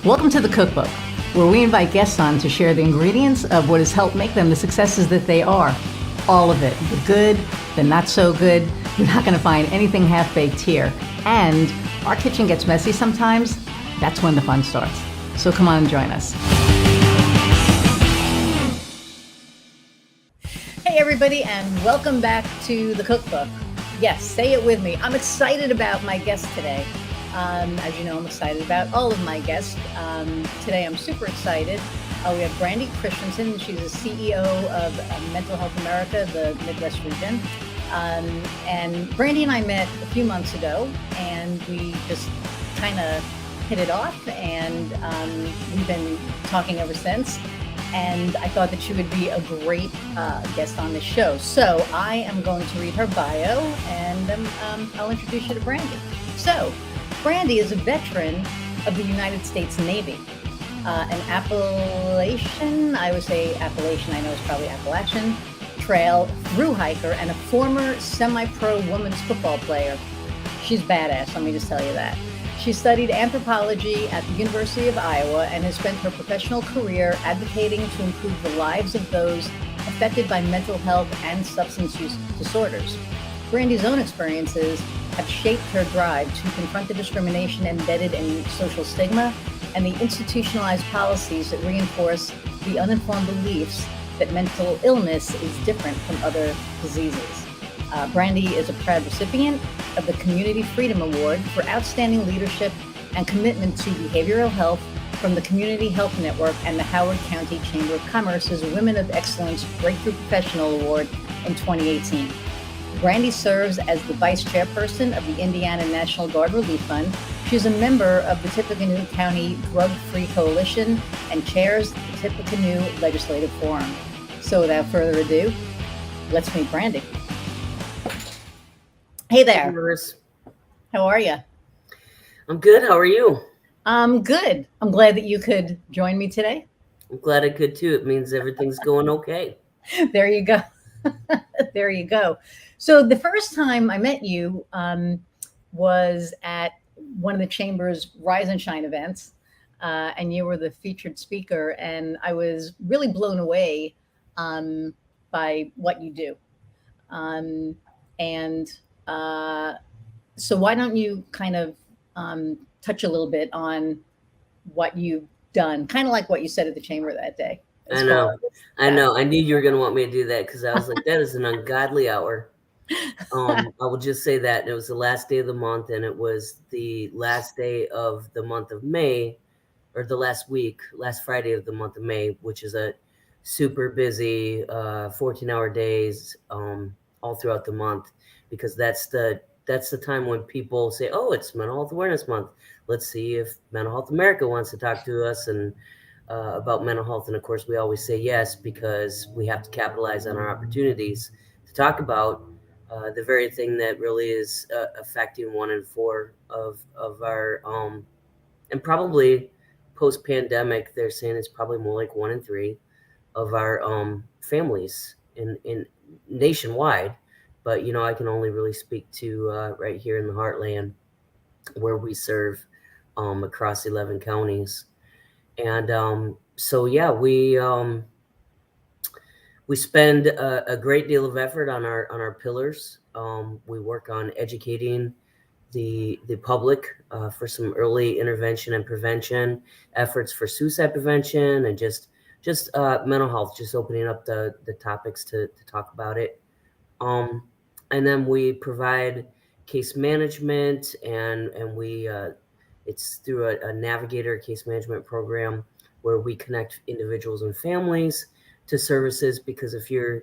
Welcome to the Cookbook, where we invite guests on to share the ingredients of what has helped make them the successes that they are. All of it, the good, the not so good. You're not going to find anything half-baked here. And our kitchen gets messy sometimes. That's when the fun starts. So come on and join us. Hey everybody, and welcome back to the Cookbook. Yes, say it with me. I'm excited about my guest today. As you know, I'm excited about all of my guests. Today I'm super excited. We have Brandi Christiansen. She's the CEO of Mental Health America, the Midwest region. And Brandi and I met a few months ago, and we just kind of hit it off, and we've been talking ever since. And I thought that she would be a great guest on this show. So I am going to read her bio, and I'll introduce you to Brandi. So Brandi is a veteran of the United States Navy, an Appalachian, I would say Appalachian, I know it's probably Appalachian, trail through hiker, and a former semi-pro women's football player. She's badass, let me just tell you that. She studied anthropology at the University of Iowa and has spent her professional career advocating to improve the lives of those affected by mental health and substance use disorders. Brandi's own experiences have shaped her drive to confront the discrimination embedded in social stigma and the institutionalized policies that reinforce the uninformed beliefs that mental illness is different from other diseases. Brandi is a proud recipient of the Community Freedom Award for outstanding leadership and commitment to behavioral health from the Community Health Network and the Howard County Chamber of Commerce's Women of Excellence Breakthrough Professional Award in 2018. Brandi serves as the vice chairperson of the Indiana National Guard Relief Fund. She's a member of the Tippecanoe County Drug-Free Coalition and chairs the Tippecanoe Legislative Forum. So without further ado, let's meet Brandi. Hey there. How are you? I'm good. How are you? I'm good. I'm glad that you could join me today. I'm glad I could too. It means everything's going okay. There you go. There you go. So the first time I met you was at one of the Chamber's Rise and Shine events, and you were the featured speaker, and I was really blown away by what you do. So why don't you kind of touch a little bit on what you've done, kind of like what you said at the Chamber that day. I know. I knew you were going to want me to do that because I was like, that is an ungodly hour. I will just say that it was the last day of the month, and it was the last day of the month of May, or the last Friday of the month of May, which is a super busy 14-hour days all throughout the month, because that's the time when people say, oh, it's Mental Health Awareness Month. Let's see if Mental Health America wants to talk to us and about mental health. And of course, we always say yes, because we have to capitalize on our opportunities to talk about the very thing that really is affecting 1 in 4 of our, and probably post-pandemic, they're saying it's probably more like 1 in 3 of our families in nationwide. But, I can only really speak to right here in the heartland where we serve across 11 counties. And so, yeah, we spend a great deal of effort on our pillars. We work on educating the public for some early intervention and prevention efforts for suicide prevention, and just mental health, just opening up the topics to talk about it. And then we provide case management, and we it's through a navigator case management program where we connect individuals and families to services, because if you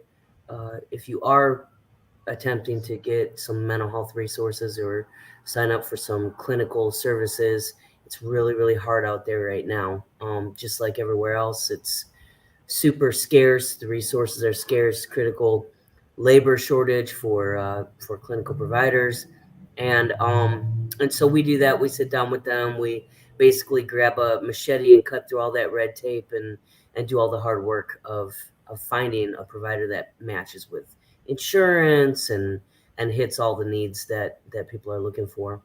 are attempting to get some mental health resources or sign up for some clinical services, it's really, really hard out there right now. Just like everywhere else, it's super scarce. The resources are scarce, critical labor shortage for clinical providers. And so we do that. We sit down with them. We basically grab a machete and cut through all that red tape and do all the hard work of finding a provider that matches with insurance and hits all the needs that people are looking for.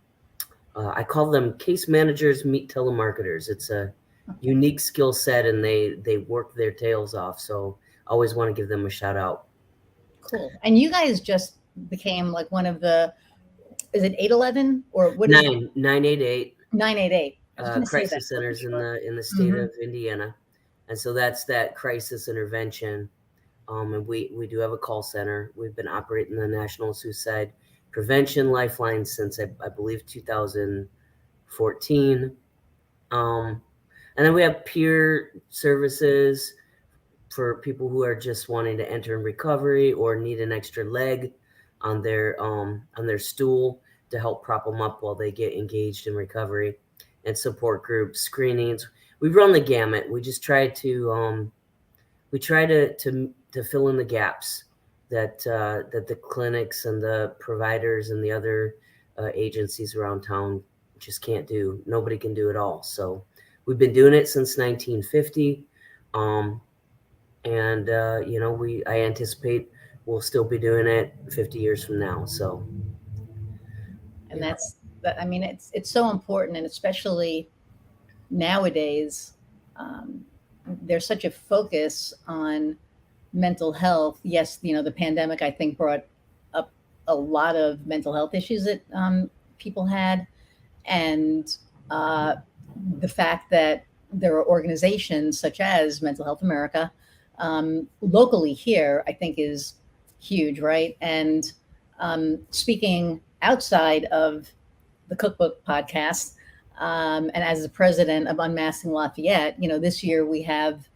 I call them case managers meet telemarketers. It's a unique skill set, and they work their tails off. So I always want to give them a shout out. Cool. And you guys just became like one of the, is it 811 or what is 988 988? I was going to say that. crisis I wasn't centers in sure. the state Hmm. of Indiana, and so that's that crisis intervention. And we do have a call center. We've been operating the National Suicide Prevention Lifeline since I believe 2014. And then we have peer services for people who are just wanting to enter in recovery or need an extra leg on their stool to help prop them up while they get engaged in recovery, and support groups, screenings. We run the gamut. We just try to to fill in the gaps that the clinics and the providers and the other agencies around town just can't do. Nobody can do it all. So we've been doing it since 1950. And I anticipate we'll still be doing it 50 years from now. So And yeah. that's that. I mean, it's so important, and especially nowadays, um, there's such a focus on mental health. Yes, the pandemic, I think, brought up a lot of mental health issues that people had, and uh, the fact that there are organizations such as Mental Health America locally here, I think, is huge, right? And speaking outside of the Cookbook podcast, and as the president of Unmasking Lafayette, this year we have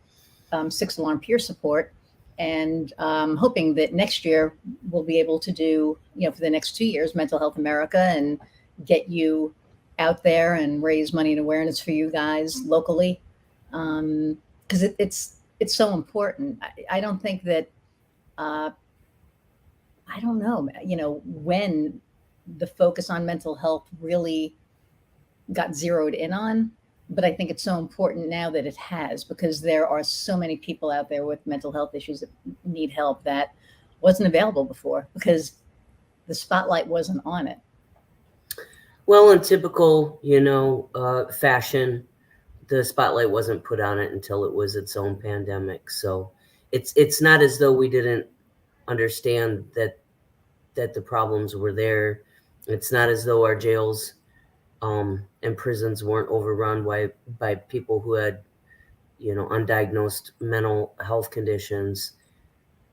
Six Alarm Peer Support, and hoping that next year we'll be able to do, for the next 2 years, Mental Health America, and get you out there and raise money and awareness for you guys locally, because it's so important. I don't think that uh, I don't know, when the focus on mental health really got zeroed in on. But I think it's so important now that it has, because there are so many people out there with mental health issues that need help that wasn't available before because the spotlight wasn't on it. Well, in typical, fashion, the spotlight wasn't put on it until it was its own pandemic. So it's not as though we didn't understand that the problems were there. It's not as though our jails and prisons weren't overrun by people who had, undiagnosed mental health conditions.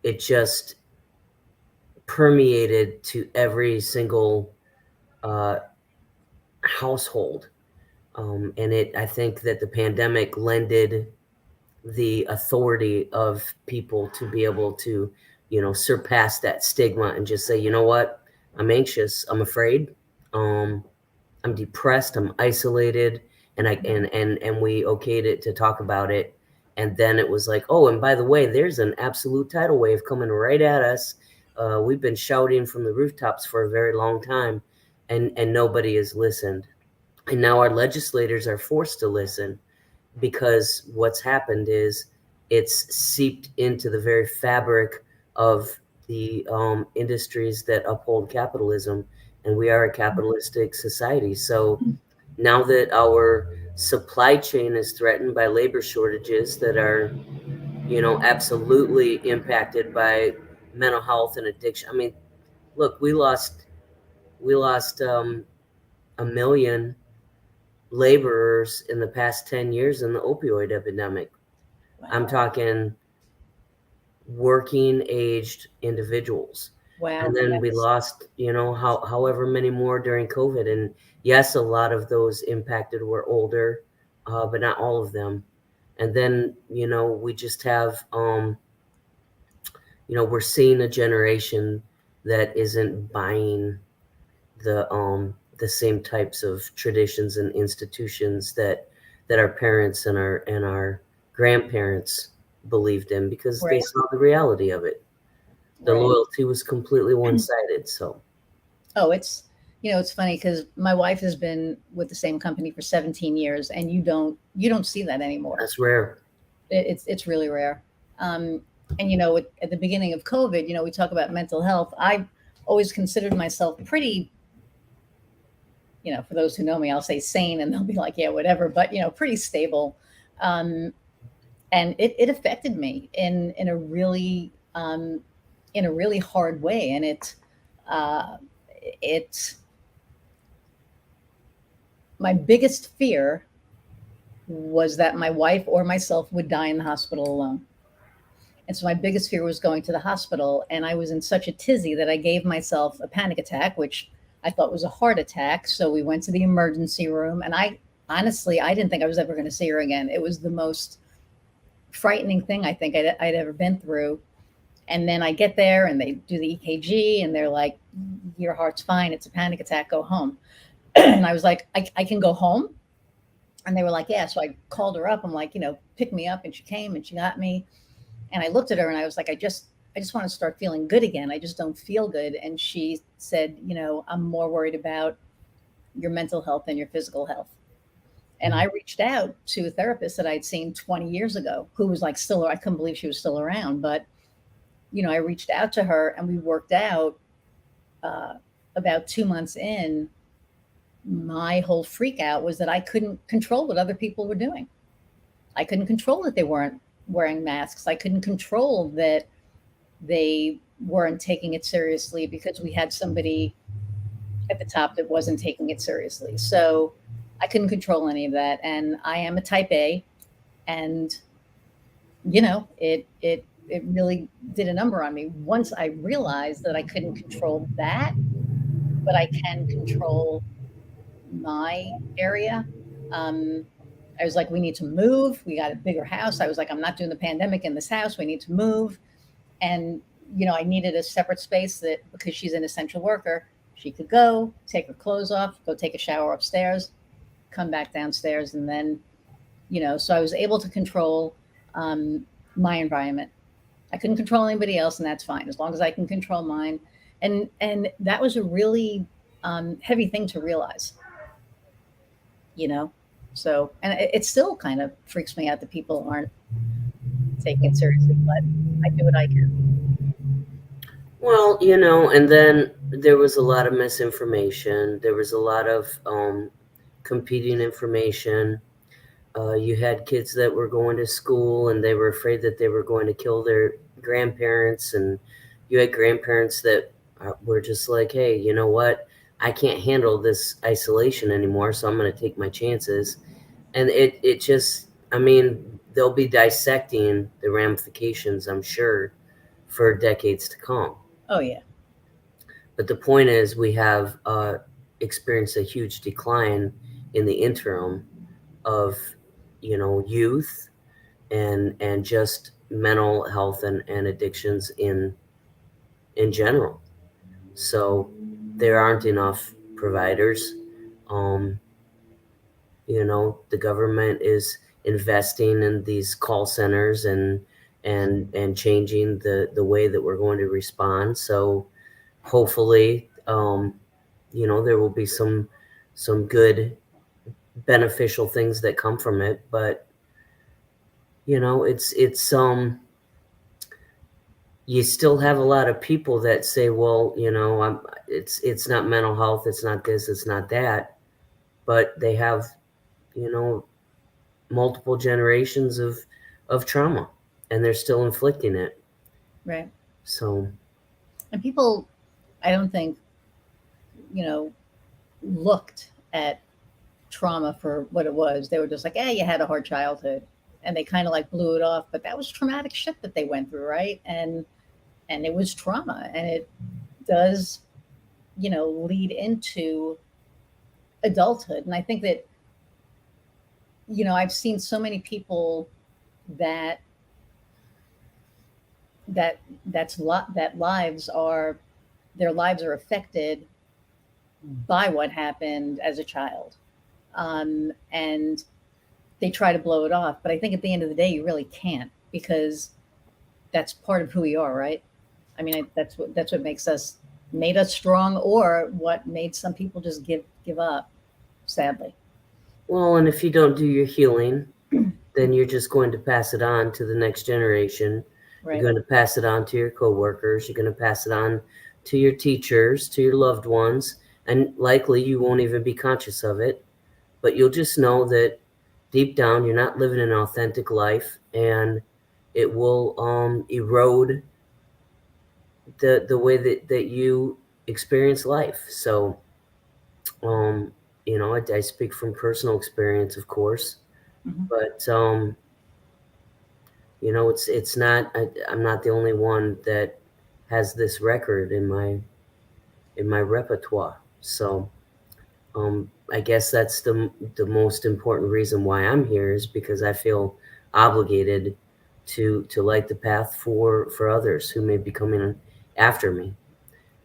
It just permeated to every single uh, household. And I think that the pandemic lended the authority of people to be able to, surpass that stigma and just say, you know what, I'm anxious, I'm afraid, um, I'm depressed, I'm isolated, and we okayed it to talk about it. And then it was like, oh, and by the way, there's an absolute tidal wave coming right at us. We've been shouting from the rooftops for a very long time, and nobody has listened. And now our legislators are forced to listen, because what's happened is it's seeped into the very fabric of the industries that uphold capitalism, and we are a capitalistic society. So now that our supply chain is threatened by labor shortages that are, absolutely impacted by mental health and addiction. I mean, look, we lost 1 million laborers in the past 10 years in the opioid epidemic. I'm Wow. talking working aged individuals. And Wow. then we Yes. lost, however many more during COVID. And yes, a lot of those impacted were older, but not all of them. And then, we just have, we're seeing a generation that isn't buying the same types of traditions and institutions that our parents and our grandparents believed in, because they Right. saw the reality of it. The Right. loyalty was completely one-sided. So Oh, it's funny because my wife has been with the same company for 17 years, and you don't see that anymore. that's rare. It's really rare. And at the beginning of COVID, we talk about mental health. I always considered myself pretty, for those who know me, I'll say sane, and they'll be like, yeah, whatever. But pretty stable. Um, and it affected me in a really hard way. And uh, it, my biggest fear was that my wife or myself would die in the hospital alone. And so my biggest fear was going to the hospital. And I was in such a tizzy that I gave myself a panic attack, which I thought was a heart attack. So we went to the emergency room. And I honestly, I didn't think I was ever going to see her again. It was the most frightening thing I think I'd ever been through. And then I get there and they do the EKG and they're like, your heart's fine. It's a panic attack. Go home. And I was like, I can go home. And they were like, yeah. So I called her up. I'm like, pick me up. And she came and she got me. And I looked at her and I was like, I just want to start feeling good again. I just don't feel good. And she said, I'm more worried about your mental health than your physical health. And I reached out to a therapist that I'd seen 20 years ago who was like still, I couldn't believe she was still around. But, I reached out to her and we worked out about 2 months in. My whole freak out was that I couldn't control what other people were doing. I couldn't control that they weren't wearing masks. I couldn't control that they weren't taking it seriously because we had somebody at the top that wasn't taking it seriously. So I couldn't control any of that. And I am a type A, and it really did a number on me once I realized that I couldn't control that, but I can control my area. I was like, we need to move. We got a bigger house. I was like, I'm not doing the pandemic in this house. We need to move. And, I needed a separate space that because she's an essential worker, she could go take her clothes off, go take a shower upstairs, come back downstairs. And then, so I was able to control my environment. I couldn't control anybody else, and that's fine as long as I can control mine. And that was a really heavy thing to realize, So, and it still kind of freaks me out that people aren't taking it seriously, but I do what I can. Well, and then there was a lot of misinformation. There was a lot of competing information. You had kids that were going to school and they were afraid that they were going to kill their grandparents. And you had grandparents that were just like, hey, you know what? I can't handle this isolation anymore, so I'm going to take my chances. And it just, I mean, they'll be dissecting the ramifications, I'm sure, for decades to come. Oh, yeah. But the point is, we have experienced a huge decline in the interim of, youth and just mental health and addictions in general. So there aren't enough providers. The government is investing in these call centers and changing the way that we're going to respond. So hopefully, there will be some good beneficial things that come from it. But it's you still have a lot of people that say, well, it's not mental health, it's not this, it's not that, but they have multiple generations of trauma, and they're still inflicting it. Right. So, and people, I don't think, looked at trauma for what it was. They were just like, you had a hard childhood. And they kind of like blew it off. But that was traumatic shit that they went through, right? And it was trauma. And it does, lead into adulthood. And I think that, I've seen so many people that their lives are affected by what happened as a child. And they try to blow it off. But I think at the end of the day, you really can't, because that's part of who we are, right? I mean, that's what made us strong, or what made some people just give up, sadly. Well, and if you don't do your healing, then you're just going to pass it on to the next generation. Right. You're going to pass it on to your coworkers. You're going to pass it on to your teachers, to your loved ones, and likely you won't even be conscious of it. But you'll just know that deep down, you're not living an authentic life, and it will erode the way that you experience life. So, um, I speak from personal experience, of course, Mhm. but it's not. I'm not the only one that has this record in my repertoire. So, I guess that's the most important reason why I'm here, is because I feel obligated to light the path for others who may be coming after me.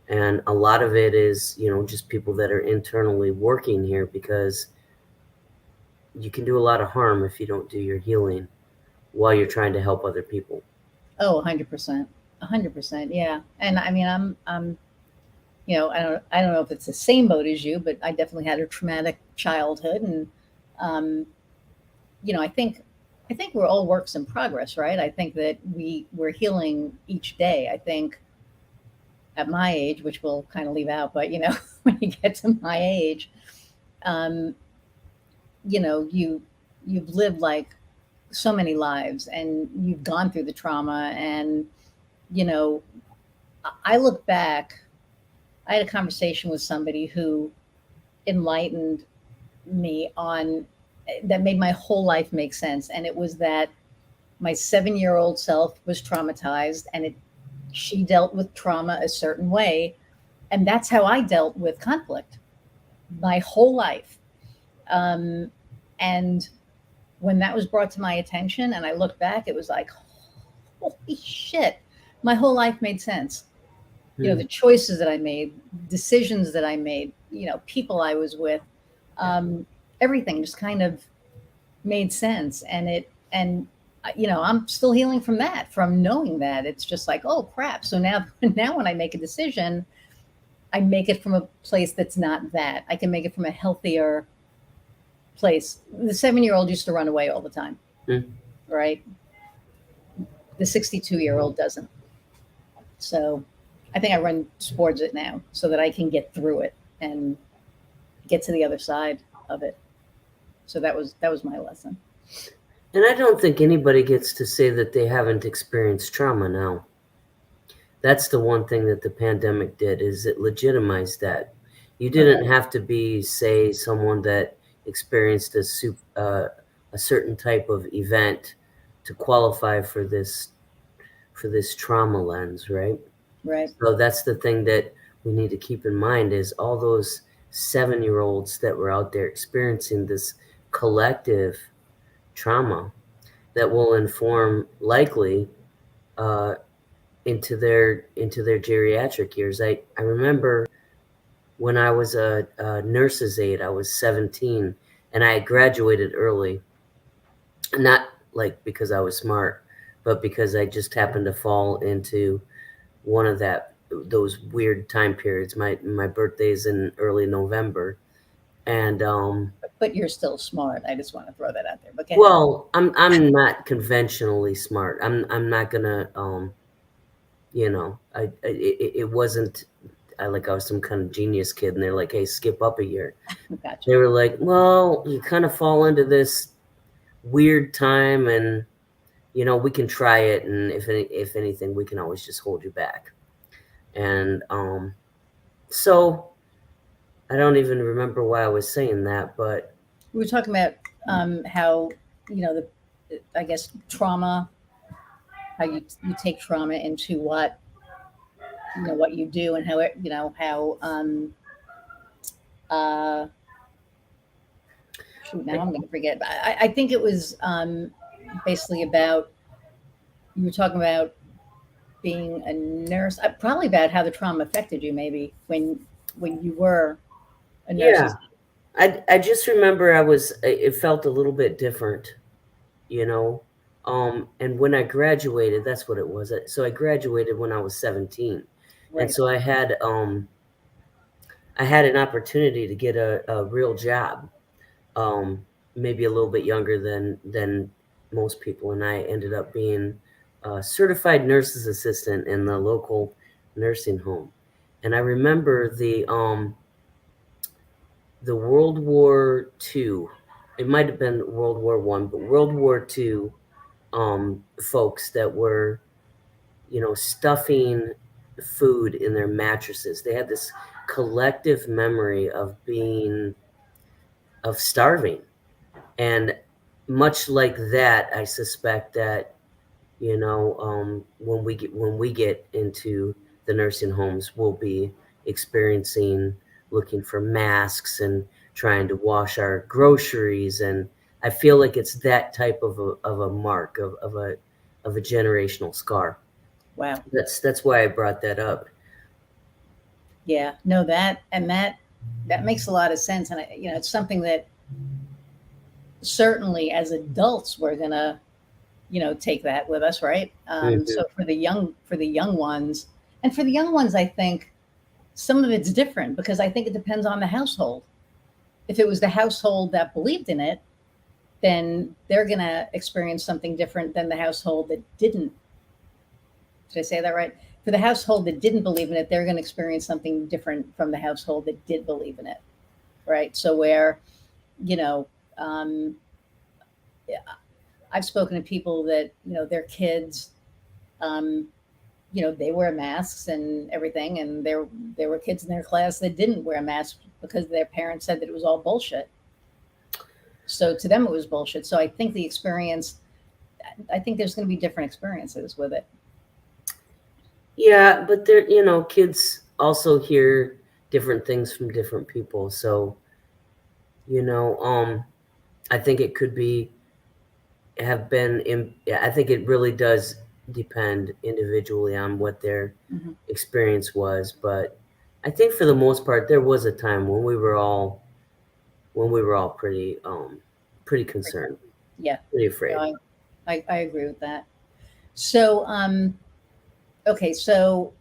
And a lot of it is, just people that are internally working here, because you can do a lot of harm if you don't do your healing while you're trying to help other people. Oh, 100%. 100%. Yeah. And I mean, I don't know if it's the same boat as you, but I definitely had a traumatic childhood. And, um, I think we're all works in progress, right? I think that we're healing each day. I think at my age, which we'll kind of leave out, but when you get to my age, um, you know, you you've lived like so many lives and you've gone through the trauma. And you know I look back. I had a conversation with somebody who enlightened me on that made my whole life make sense. And it was that my 7-year old self was traumatized, and she dealt with trauma a certain way. And that's how I dealt with conflict my whole life. Um, and when that was brought to my attention and I looked back, it was like, holy shit, my whole life made sense. Hmm. The choices that I made, decisions that I made, people I was with, um, everything just kind of made sense. I'm still healing from that, from knowing that. It's just like, oh crap. So now, now when I make a decision, I make it from a place that's not that. I can make it from a healthier place. The 7-year old used to run away all the time, Hmm. right? The 62-year-old doesn't. So I think I run towards it now so that I can get through it and get to the other side of it. So that was my lesson. And I don't think anybody gets to say that they haven't experienced trauma now. That's the one thing that the pandemic did, is it legitimized that. You didn't Correct. have to be, say, someone that experienced a certain type of event to qualify for this trauma lens, right? Right. So that's the thing that we need to keep in mind, is all those 7-year-olds that were out there experiencing this collective trauma that will inform, likely, uh, into their geriatric years. I remember when I was a nurse's aide, I was 17, and I had graduated early, not like because I was smart, but because I just happened to fall into one of those weird time periods. My birthday's in early November, and But you're still smart. I just want to throw that out there. But go ahead. well, I'm not conventionally smart. I'm not gonna it wasn't like I was some kind of genius kid, and they're like, "Hey, skip up a year." Gotcha. They were like, "Well, you kind of fall into this weird time, and we can try it, and if anything, we can always just hold you back." And so I don't even remember why I was saying that, but We were talking about how I guess trauma, how you take trauma into what you do, and how how uh, shoot, now I'm going to forget. But I think it was basically about, you were talking about being a nurse, probably about how the trauma affected you, maybe when you were a yeah, nurse's. I just remember it felt a little bit different, you know. And when I graduated, that's what it was. So I graduated when I was 17, and Right. so I had an opportunity to get a real job, um, maybe a little bit younger than most people, and I ended up being a certified nurse's assistant in the local nursing home. And I remember the World War II it might have been World War I, but World War II folks that were, stuffing food in their mattresses. They had this collective memory of starving. And much like that, I suspect that, when we get into the nursing homes, we'll be experiencing looking for masks and trying to wash our groceries. And I feel like it's that type of a mark of a generational scar. Wow. That's why I brought that up. Yeah. No, that makes a lot of sense, and it's something that certainly as adults we're gonna take that with us, right? So for the young ones, I think some of it's different because I think it depends on the household. If it was the household that believed in it, then they're going to experience something different than the household that didn't. Did I say that right? For the household that didn't believe in it, they're going to experience something different from the household that did believe in it, right? So where, you know, um, I've spoken to people that their kids, um, they wear masks and everything, and there were kids in their class that didn't wear masks because their parents said that it was all bullshit. So to them, it was bullshit. So I think the experience, I think there's going to be different experiences with it. Yeah, but kids also hear different things from different people. So, I think it could I think it really does depend individually on what their Mm-hmm. experience was. But I think for the most part, there was a time when we were all pretty concerned, Yeah, pretty afraid. no, I agree with that. So, okay, so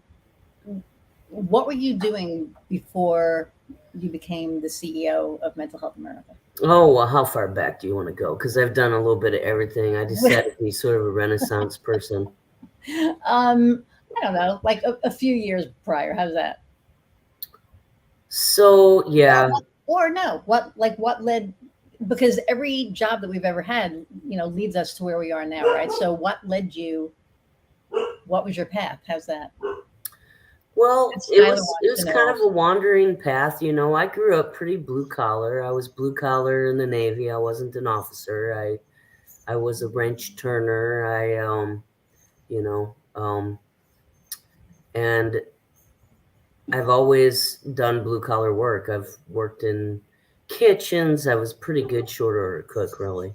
what were you doing before you became the CEO of Mental Health America? Oh, well, how far back do you want to go? Because I've done a little bit of everything. I decided to be sort of a Renaissance person. I don't know, like a few years prior. How's that? So, yeah. Or no, what led? Because every job that we've ever had, leads us to where we are now, right? So, what led you? What was your path? How's that? Well, That's it Tyler was it wants was to kind know. of a wandering path. I grew up pretty blue collar. I was blue collar in the Navy. I wasn't an officer. I was a wrench turner. You know, and I've always done blue collar work. I've worked in kitchens. I was a pretty good short order cook, really.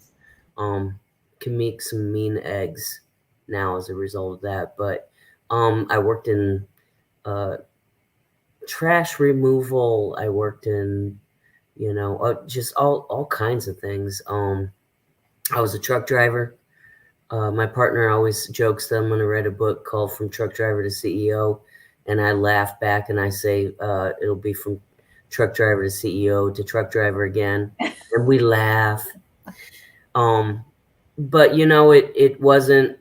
Um, can make some mean eggs now as a result of that. But I worked in uh, trash removal. I worked in, just all kinds of things. I was a truck driver. My partner always jokes that I'm going to write a book called From Truck Driver to CEO. And I laugh back and I say, it'll be from truck driver to CEO to truck driver again. And we laugh. But it wasn't,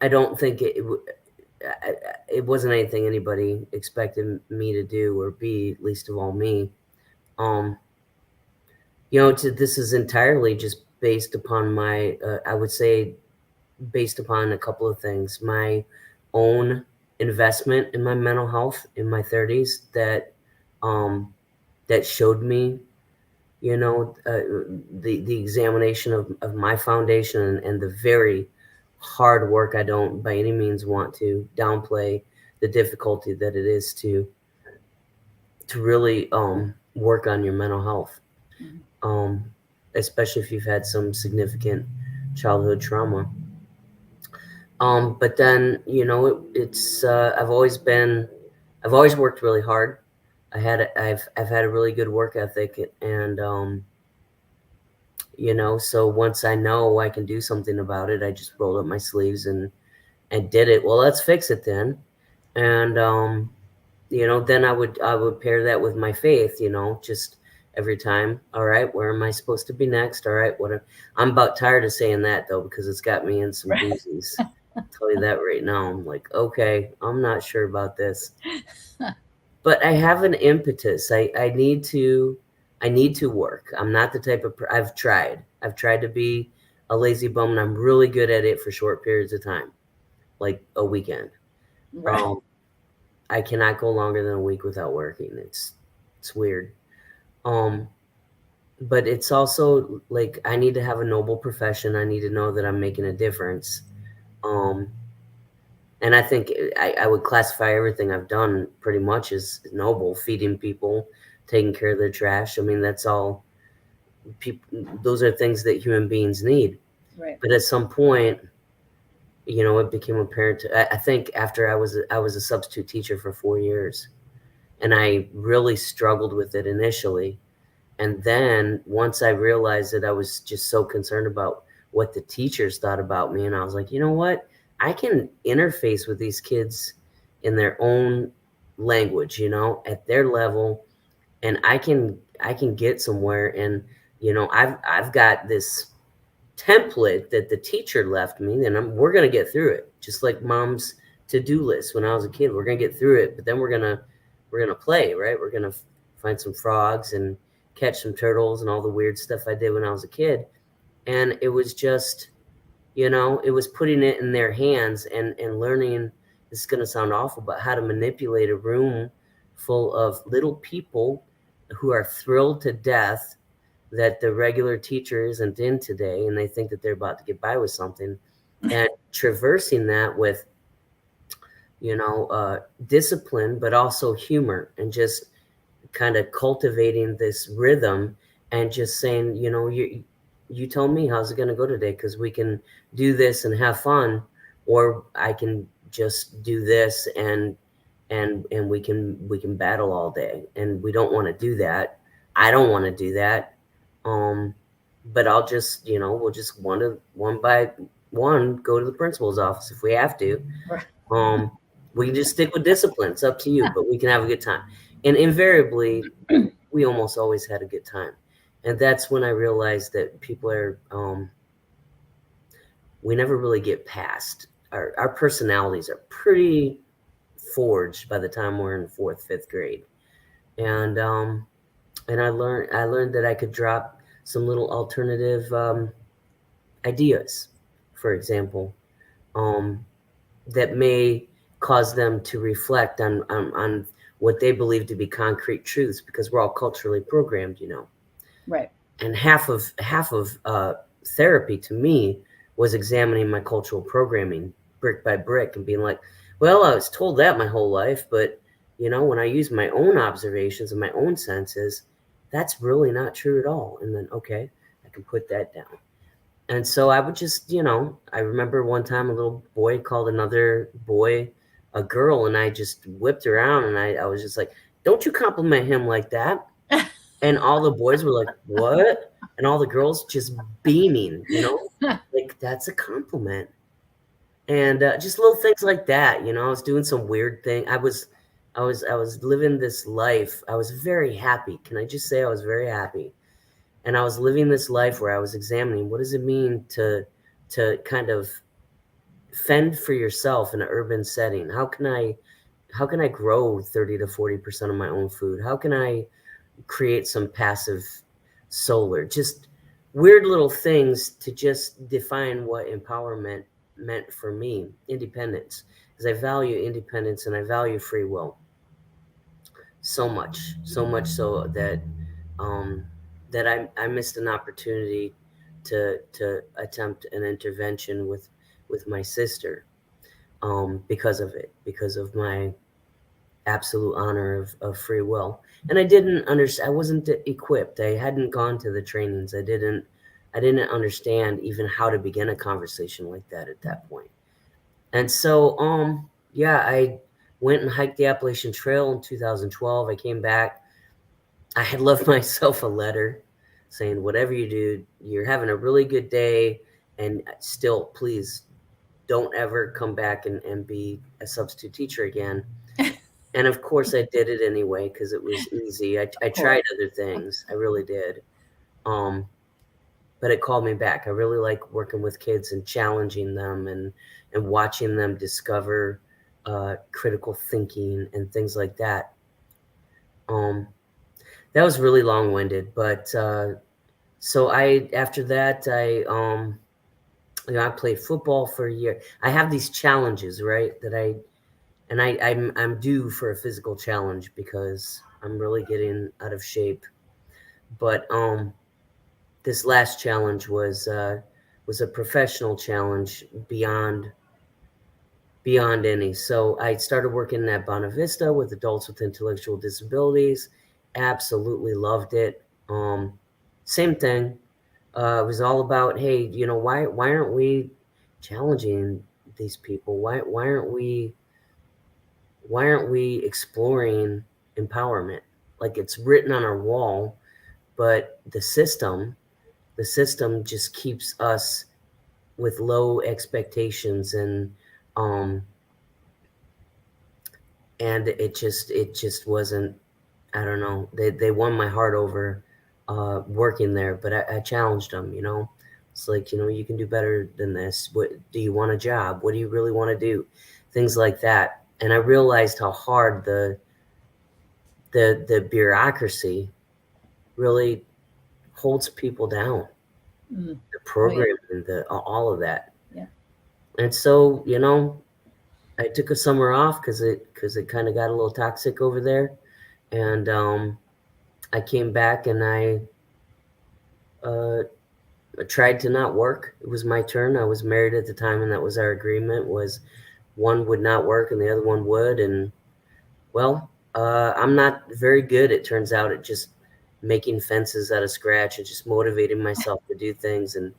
I don't think it wasn't anything anybody expected me to do or be, least of all me. Um, this is entirely just based upon I would say, based upon a couple of things. My own investment in my mental health in my 30s that showed me, the examination of my foundation and the very hard work. I don't by any means want to downplay the difficulty that it is to really work on your mental health, Mhm. especially if you've had some significant childhood trauma. But then, it's I've always worked really hard. I've had a really good work ethic, and so once I know I can do something about it, I just rolled up my sleeves and did it. Well, let's fix it then. And then I would pair that with my faith, just every time. All right, where am I supposed to be next? All right, I'm about tired of saying that though, because it's got me in some Right. doozies. I'll tell you that right now. I'm like, okay, I'm not sure about this. But I have an impetus. I need to I need to work. I'm not the type of I've tried to be a lazy bum, and I'm really good at it for short periods of time, like a weekend. Right. Um, I cannot go longer than a week without working. It's weird. Um, but it's also like I need to have a noble profession. I need to know that I'm making a difference. Um, and I think I would classify everything I've done pretty much as noble, feeding people, taking care of their trash. I mean, that's all people, those are things that human beings need. Right. But at some point, it became apparent I think after I was a substitute teacher for 4 years, and I really struggled with it initially. And then once I realized that I was just so concerned about what the teachers thought about me, and I was like, you know what? I can interface with these kids in their own language, at their level, and I can get somewhere. And I've got this template that the teacher left me, and we're gonna get through it, just like mom's to-do list when I was a kid. We're gonna get through it, but then we're gonna play, right? We're gonna find some frogs and catch some turtles and all the weird stuff I did when I was a kid. And it was just, it was putting it in their hands and learning. This is gonna sound awful, but how to manipulate a room full of little people who are thrilled to death that the regular teacher isn't in today, and they think that they're about to get by with something, and traversing that with discipline, but also humor, and just kind of cultivating this rhythm, and just saying, you tell me how's it going to go today, because we can do this and have fun, or I can just do this and we can battle all day, and we don't want to do that. I don't want to do that. But I'll just, we'll just one by one go to the principal's office if we have to. Right. um we can just stick with discipline. It's up to you, but we can have a good time. And invariably, we almost always had a good time. And that's when I realized that people are, we never really get past our personalities are pretty forged by the time we're in fourth, fifth grade. And I learned that I could drop some little alternative ideas, for example, um, that may cause them to reflect on what they believe to be concrete truths, because we're all culturally programmed. Right. And half of therapy to me was examining my cultural programming brick by brick and being like, well, I was told that my whole life, but when I use my own observations and my own senses, that's really not true at all. And then, okay, I can put that down. And so I would just, I remember one time a little boy called another boy a girl, and I just whipped around, and I was just like, don't you compliment him like that. And all the boys were like, what? And all the girls just beaming, like, that's a compliment. And just little things like that. I was doing some weird thing. I was living this life. I was very happy. Can I just say I was very happy? And I was living this life where I was examining, what does it mean to kind of fend for yourself in an urban setting? How can I grow 30 to 40% of my own food? How can I create some passive solar? Just weird little things to just define what empowerment meant for me. Independence, because I value independence and I value free will so much so that um, I missed an opportunity to attempt an intervention with my sister, because of it, because of my absolute honor of free will. And I didn't understand. I wasn't equipped. I hadn't gone to the trainings. I didn't understand even how to begin a conversation like that at that point. And so, yeah, I went and hiked the Appalachian Trail in 2012. I came back. I had left myself a letter saying, whatever you do, you're having a really good day, and still, please don't ever come back and be a substitute teacher again. And of course I did it anyway, because it was easy. I tried other things. I really did. But it called me back. I really like working with kids and challenging them, and watching them discover critical thinking and things like that. Um, that was really long-winded, but so after that I played football for a year. I have these challenges, right? I'm due for a physical challenge because I'm really getting out of shape. But this last challenge was a professional challenge beyond any. So I started working at Bonavista Vista with adults with intellectual disabilities. Absolutely loved it. Same thing. It was all about, hey, why aren't we challenging these people? Why aren't we exploring empowerment? Like, it's written on our wall, but the system just keeps us with low expectations, um and it just wasn't. I don't know. They won my heart over working there, but I challenged them. It's like, you can do better than this. What do you want a job? What do you really want to do? Things like that. And I realized how hard the bureaucracy really holds people down. Mm. The Oh yeah, program and all of that. yeah. And so, I took a summer off because it kind of got a little toxic over there, and I came back and uh, I tried to not work. It was my turn. I was married at the time, and that was our agreement: was one would not work and the other one would. And well, I'm not very good, it turns out, at just making fences out of scratch and just motivating myself to do things and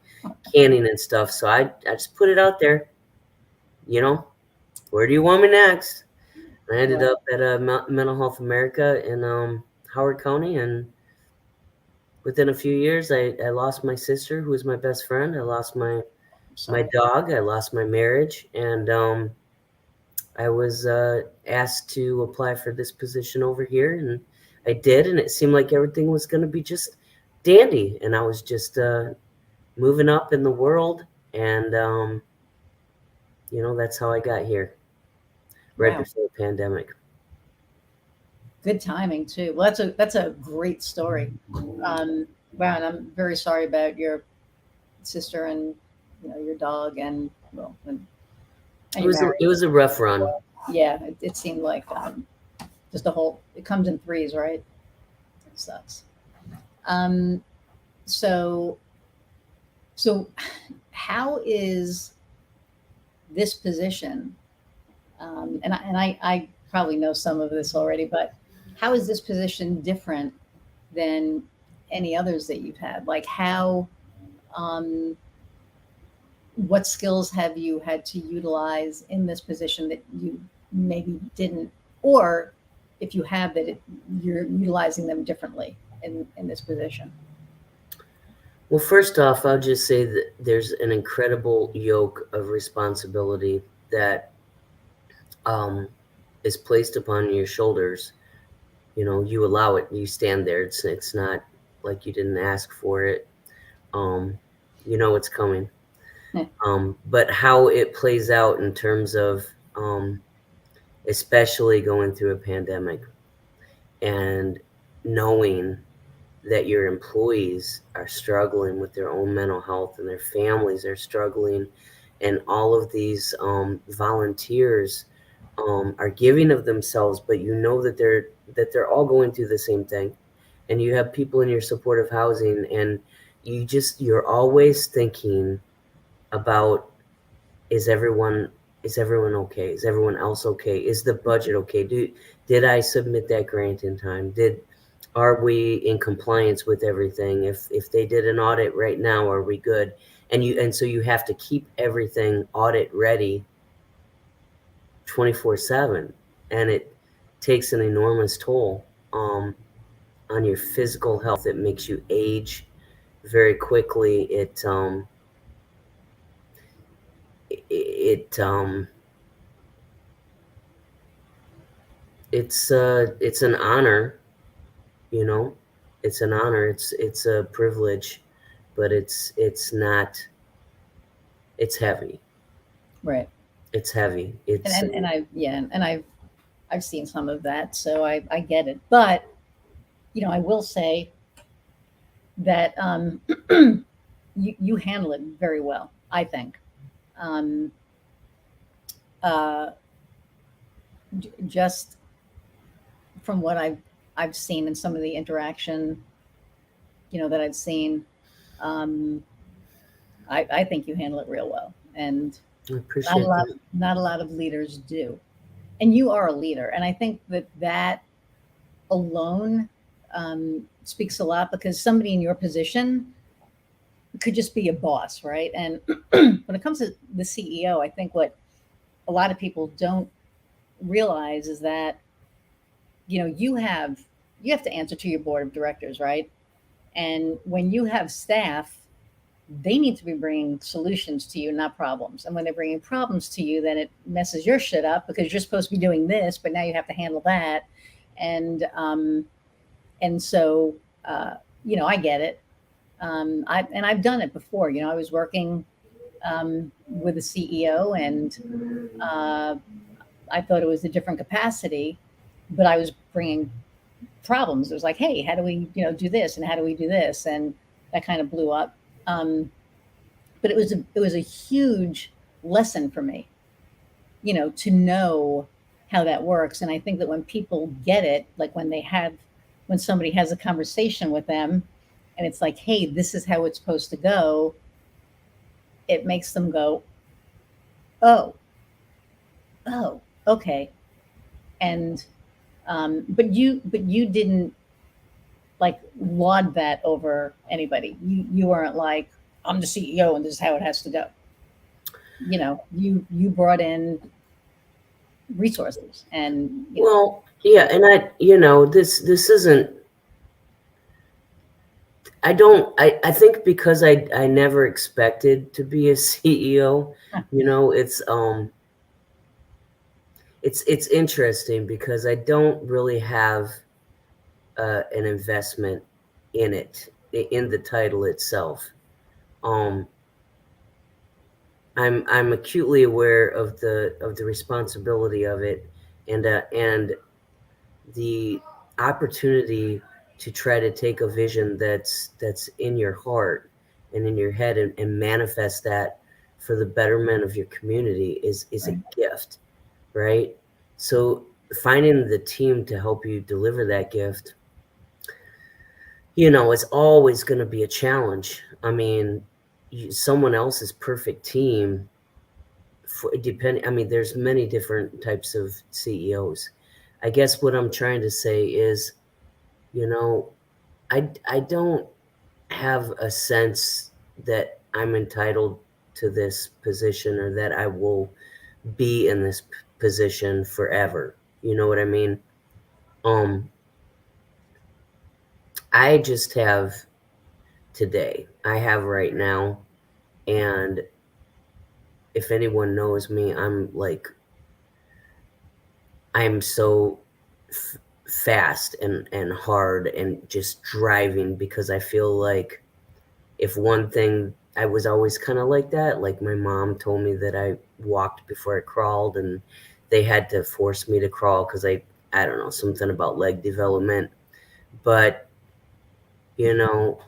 canning and stuff. So I just put it out there. You know, where do you want me next? I ended Right. up at Mental Health America in Howard County, and within a few years, I lost my sister, who was my best friend. I lost my Sorry. dog. I lost my marriage, and I was asked to apply for this position over here, and I did, and it seemed like everything was going to be just dandy, and I was just moving up in the world, and that's how I got here, right Wow. before the pandemic. Good timing too. Well, that's a great story. Um, wow, and I'm very sorry about your sister and your dog and well and It your was a, marriage. it was a rough run. Yeah, it seemed like just a whole. It comes in threes, right? It sucks. Um, so so how is this position? And I probably know some of this already, but how is this position different than any others that you've had? Like how, um, what skills have you had to utilize in this position that you maybe didn't, or if you have that you're utilizing them differently in this position? Well, first off, I'll just say that there's an incredible yoke of responsibility that um, is placed upon your shoulders. You allow it, you stand there. It's not like you didn't ask for it. Um, it's coming. Yeah. But how it plays out in terms of, especially going through a pandemic and knowing that your employees are struggling with their own mental health and their families are struggling, and all of these volunteers are giving of themselves, but that they're all going through the same thing, and you have people in your supportive housing, and you're always thinking about, is everyone okay? Is everyone else okay? Is the budget okay? Did I submit that grant in time? Are we in compliance with everything? If they did an audit right now, are we good? And so you have to keep everything audit ready 24/7, and it takes an enormous toll on your physical health. It makes you age very quickly. It's an honor, you know. It's an honor. It's a privilege, but it's not. It's heavy. Right. It's heavy. And It's and, and I yeah, and I've seen some of that, so I get it. But I will say that you handle it very well, I think. Um, uh, just from what I've seen in some of the interaction, that I've seen, um, I think you handle it real well, and I not a appreciate lot that. not a lot of leaders do. And you are a leader, and I think that alone speaks a lot, because somebody in your position could just be a boss, right? And when it comes to the CEO, I think what a lot of people don't realize is that you have to answer to your board of directors, right? And when you have staff, they need to be bringing solutions to you, not problems. And when they're bringing problems to you, then it messes your shit up, because you're supposed to be doing this, but now you have to handle that. And so uh, I get it. I've done it before. I was working with a CEO, and uh, I thought it was a different capacity, but I was bringing problems. It was like, hey, how do we, do this, and how do we do this, and that kind of blew up. But it was a huge lesson for me, to know how that works. And I think that when people get it, like when somebody has a conversation with them, and it's like, hey, this is how it's supposed to go, it makes them go, oh, oh, okay. And but you didn't like laud that over anybody. You weren't like, I'm the CEO and this is how it has to go. You brought in resources, and Well, yeah, and this isn't. I think because I never expected to be a CEO. It's interesting because I don't really have an investment in it, in the title itself. Um, I'm acutely aware of the responsibility of it, and the opportunity to try to take a vision that's in your heart and in your head, and manifest that for the betterment of your community is a right, gift, right? So finding the team to help you deliver that gift, it's always going to be a challenge. I mean, someone else's perfect team, I mean, there's many different types of CEOs. I guess what I'm trying to say is, you know, I don't have a sense that I'm entitled to this position, or that I will be in this position forever. You know what I mean? Um, I just have today. I have right now, and if anyone knows me, I'm so fast and hard and just driving, because I feel like if one thing, I was always kind of like that. Like my mom told me that I walked before I crawled, and they had to force me to crawl because I don't know, something about leg development. But, you know,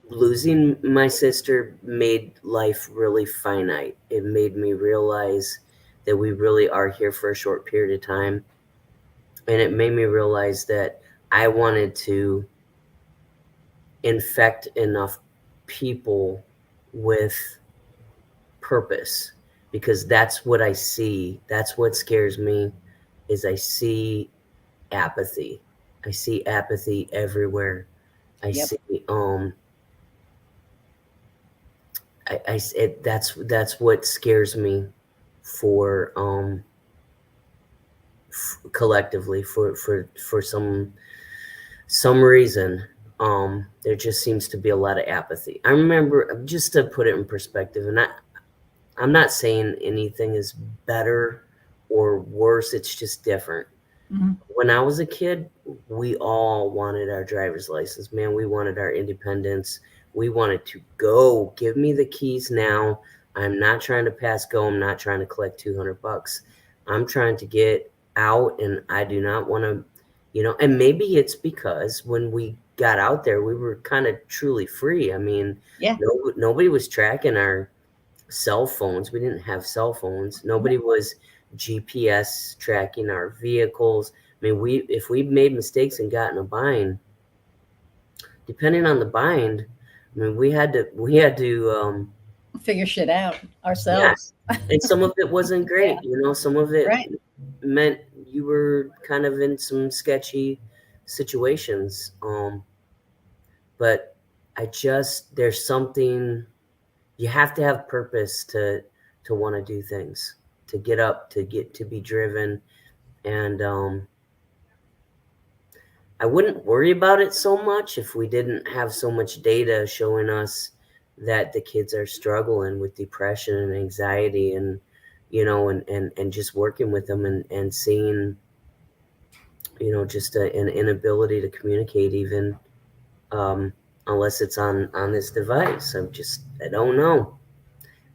losing my sister made life really finite. It made me realize that we really are here for a short period of time. And it made me realize that I wanted to infect enough people with purpose, because that's what I see. That's what scares me, is I see apathy. I see apathy everywhere. I yep, see that's what scares me for collectively, for some reason. There just seems to be a lot of apathy. I remember, just to put it in perspective, and I'm not saying anything is better or worse, it's just different. hmm When I was a kid, we all wanted our driver's license, man. We wanted our independence. We wanted to go. Give me the keys now. I'm not trying to pass go. I'm not trying to collect $200. I'm trying to get out, and I do not want to and maybe it's because when we got out there, we were kind of truly free. I mean, Yeah. nobody was tracking our cell phones. We didn't have cell phones. Nobody was GPS tracking our vehicles. I mean, if we made mistakes and got in a bind, depending on the bind, I mean, we had to Figure shit out yeah. ourselves. And some of it wasn't great, Yeah. some of it Right. meant you were kind of in some sketchy situations. But there's something, you have to have purpose to want to do things, to get up, to be driven. And I wouldn't worry about it so much if we didn't have so much data showing us that the kids are struggling with depression and anxiety, and and just working with them, and seeing just an inability to communicate, even um, unless it's on this device. I don't know.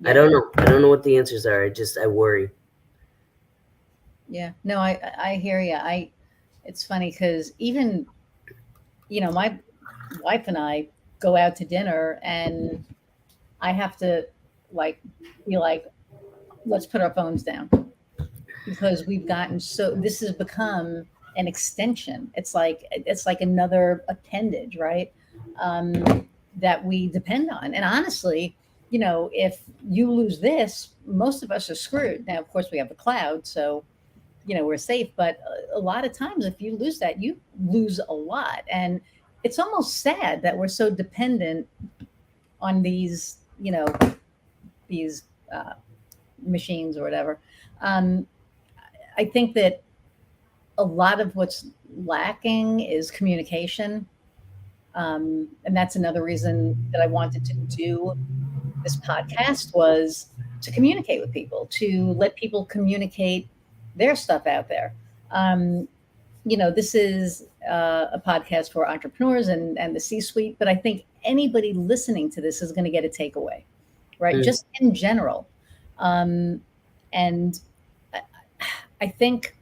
I Yeah. don't know. I don't know what the answers are. I worry. Yeah. No, I hear you. It's funny because even, my wife and I go out to dinner and I have to like be like, let's put our phones down because we've gotten so this has become an extension. It's like another appendage, right? That we depend on. And honestly, if you lose this, most of us are screwed. Now, of course, we have the cloud, so we're safe. But a lot of times, if you lose that, you lose a lot. And it's almost sad that we're so dependent on these uh, machines or whatever. Um, I think that a lot of what's lacking is communication. And that's another reason that I wanted to do this podcast was to communicate with people, to let people communicate their stuff out there. Um, this is a podcast for entrepreneurs and the C-suite, but I think anybody listening to this is going to get a takeaway, right? Mm, Just in general. Um, and I, I think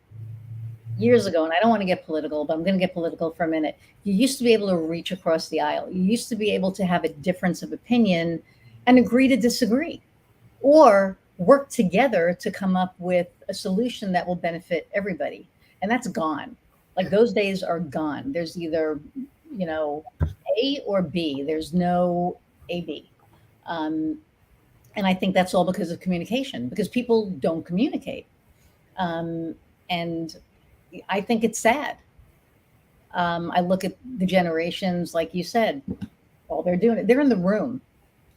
years ago, and I don't want to get political, but I'm going to get political for a minute. You used to be able to reach across the aisle. You used to be able to have a difference of opinion and agree to disagree or work together to come up with a solution that will benefit everybody. And that's gone. Like those days are gone. There's either, you know, A or B. There's no AB. Um, and I think that's all because of communication, because people don't communicate. And I think it's sad. I look at the generations, like you said, all they're doing, they're in the room.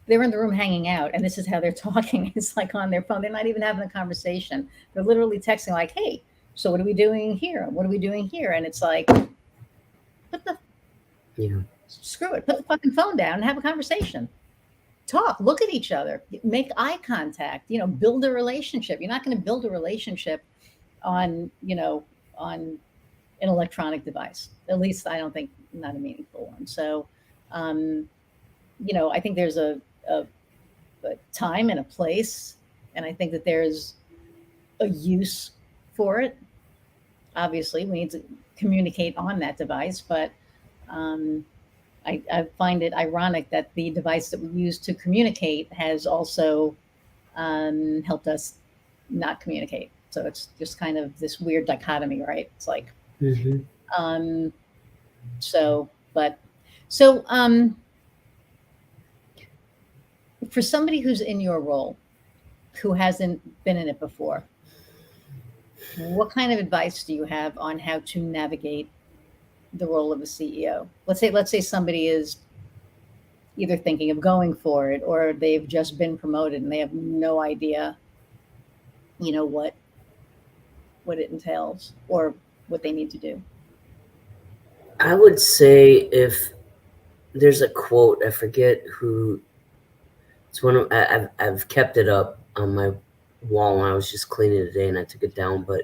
They're in the room hanging out, and this is how they're talking. It's like on their phone. They're not even having a conversation. They're literally texting, like, "Hey, so what are we doing here? What are we doing here?" And it's like, put the yeah. screw it. Put the fucking phone down and have a conversation. Talk. Look at each other. Make eye contact. Build a relationship. You're not going to build a relationship on on an electronic device. At least I don't think not a meaningful one. So, um, I think there's a time and a place, and I think that there's a use for it. Obviously, we need to communicate on that device, but um, I find it ironic that the device that we use to communicate has also helped us not communicate. So it's just kind of this weird dichotomy, right? It's like, Hmm. um, so, but, so, for somebody who's in your role, who hasn't been in it before, what kind of advice do you have on how to navigate the role of a CEO? Let's say somebody is either thinking of going for it or they've just been promoted and they have no idea, what it entails or what they need to do. I would say, if there's a quote, I forget who. It's one of I've kept it up on my wall when I was just cleaning it today, and I took it down. But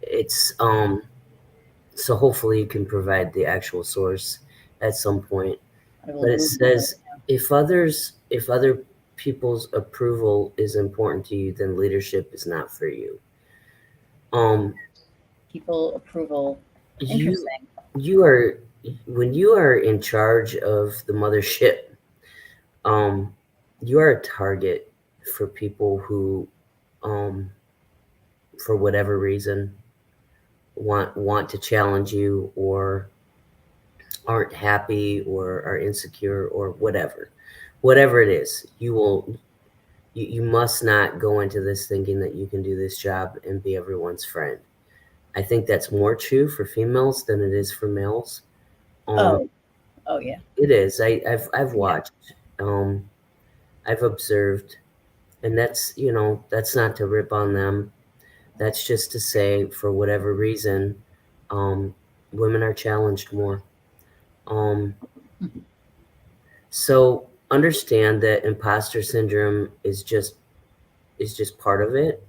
it's so hopefully you can provide the actual source at some point. I will But it Google it. says, if other people's approval is important to you, then leadership is not for you. Um, People approval. You Interesting. you are when you are in charge of the mothership, um, you are a target for people who, um, for whatever reason, want to challenge you or aren't happy or are insecure or whatever it is. You must not go into this thinking that you can do this job and be everyone's friend. I think that's more true for females than it is for males. Um, Oh, oh yeah, it is. I've yeah, watched, um, I've observed, and that's not to rip on them. That's just to say, for whatever reason, um, women are challenged more. Um, mhm, so understand that imposter syndrome is just part of it.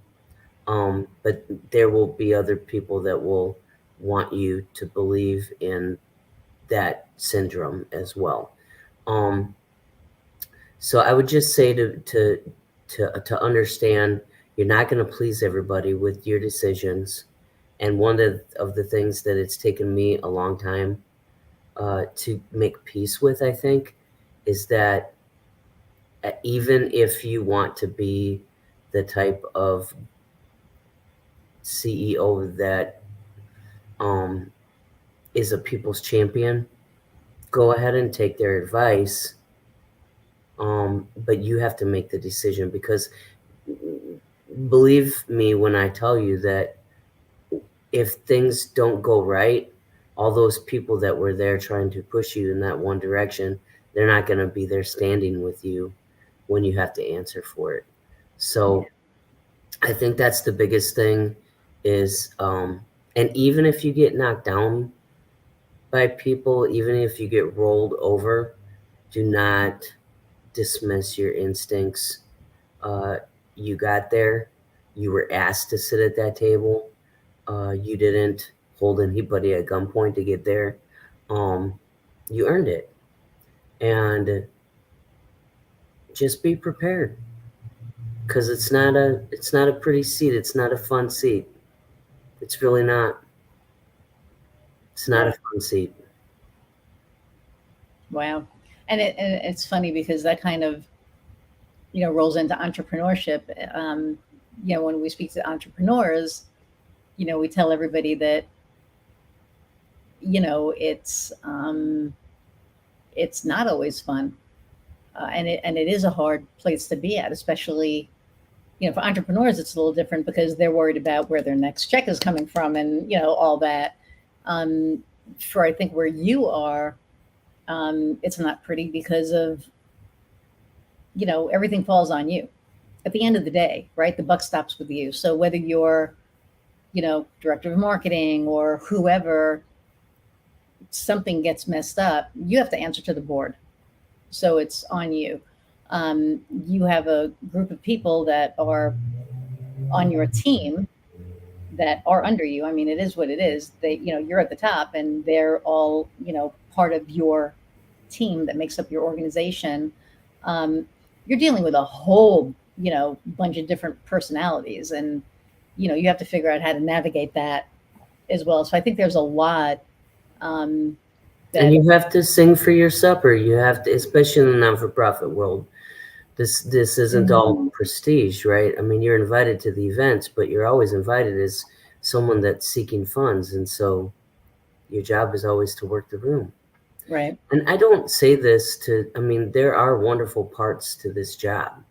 But there will be other people that will want you to believe in that syndrome as well. Um, so I would just say to understand you're not going to please everybody with your decisions. And one of the things that it's taken me a long time to make peace with, I think, is that even if you want to be the type of CEO that um, is a people's champion, go ahead and take their advice. But you have to make the decision because believe me when I tell you that if things don't go right, all those people that were there trying to push you in that one direction, they're not going to be there standing with you when you have to answer for it. yeah, So I think that's the biggest thing is, and even if you get knocked down by people, even if you get rolled over, do not dismiss your instincts. Uh, you got there. You were asked to sit at that table. You didn't hold anybody at gunpoint to get there. Um, you earned it, and just be prepared because it's not a pretty seat. It's not a fun seat. It's really not. It's not a yeah. fun seat. Wow. And it's funny because that kind of, rolls into entrepreneurship. When we speak to entrepreneurs, we tell everybody that, it's not always fun. And it is a hard place to be at, especially, for entrepreneurs, it's a little different because they're worried about where their next check is coming from and, all that. Um, for I think where you are, it's not pretty because of, everything falls on you at the end of the day, right? The buck stops with you. So whether you're, director of marketing or whoever, something gets messed up, you have to answer to the board. So it's on you. You have a group of people that are on your team that are under you. I mean, it is what it is. You're at the top, and they're all, part of your team that makes up your organization. Um, you're dealing with a whole, bunch of different personalities, and you have to figure out how to navigate that as well. So I think there's a lot um, And that. you have to sing for your supper. You have to, especially in the non-for-profit world. This isn't all Mhm. prestige, right? I mean, you're invited to the events, but you're always invited as someone that's seeking funds, and so your job is always to work the room. Right. And I don't say this to, I mean, there are wonderful parts to this job.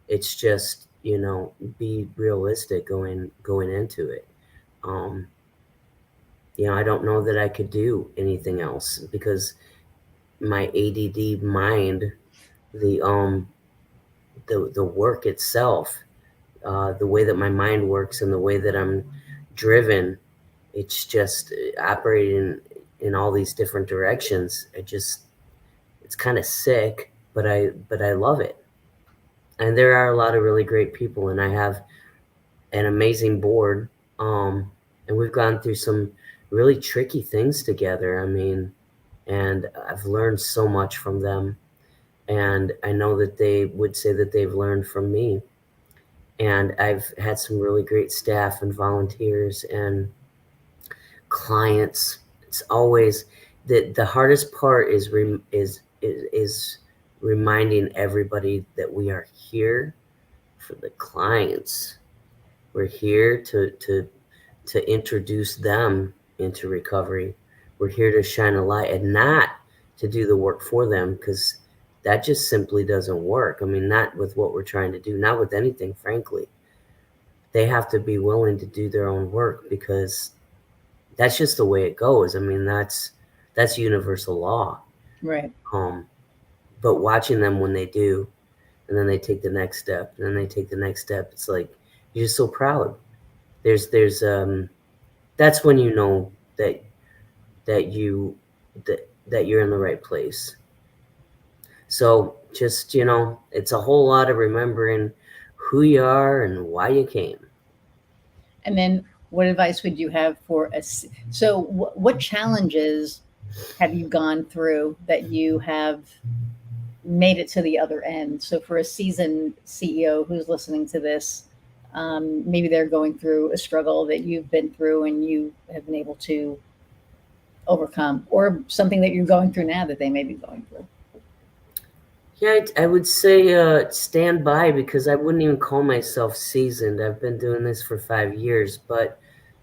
It's just, be realistic going into it. Um, I don't know that I could do anything else because my ADD mind, the the work itself, the way that my mind works and the way that I'm driven, it's just operating in all these different directions. It's kind of sick, but I love it. And there are a lot of really great people, and I have an amazing board. And we've gone through some really tricky things together. I mean, and I've learned so much from them. And I know that they would say that they've learned from me. And I've had some really great staff and volunteers, and clients. It's always the hardest part is reminding everybody that we are here for the clients. We're here to introduce them into recovery. We're here to shine a light and not to do the work for them, because that just simply doesn't work. I mean, not with what we're trying to do, not with anything, frankly. They have to be willing to do their own work, because that's just the way it goes. I mean, that's universal law. Right. But watching them when they do, and then they take the next step, and then they take the next step, it's like you're just so proud. There's that's when you know that you're in the right place. So just, it's a whole lot of remembering who you are and why you came. And then what advice would you have for us? So what challenges have you gone through that you have made it to the other end? So for a seasoned CEO who's listening to this, maybe they're going through a struggle that you've been through and you have been able to overcome, or something that you're going through now that they may be going through. Yeah, I would say stand by, because I wouldn't even call myself seasoned. I've been doing this for 5 years, but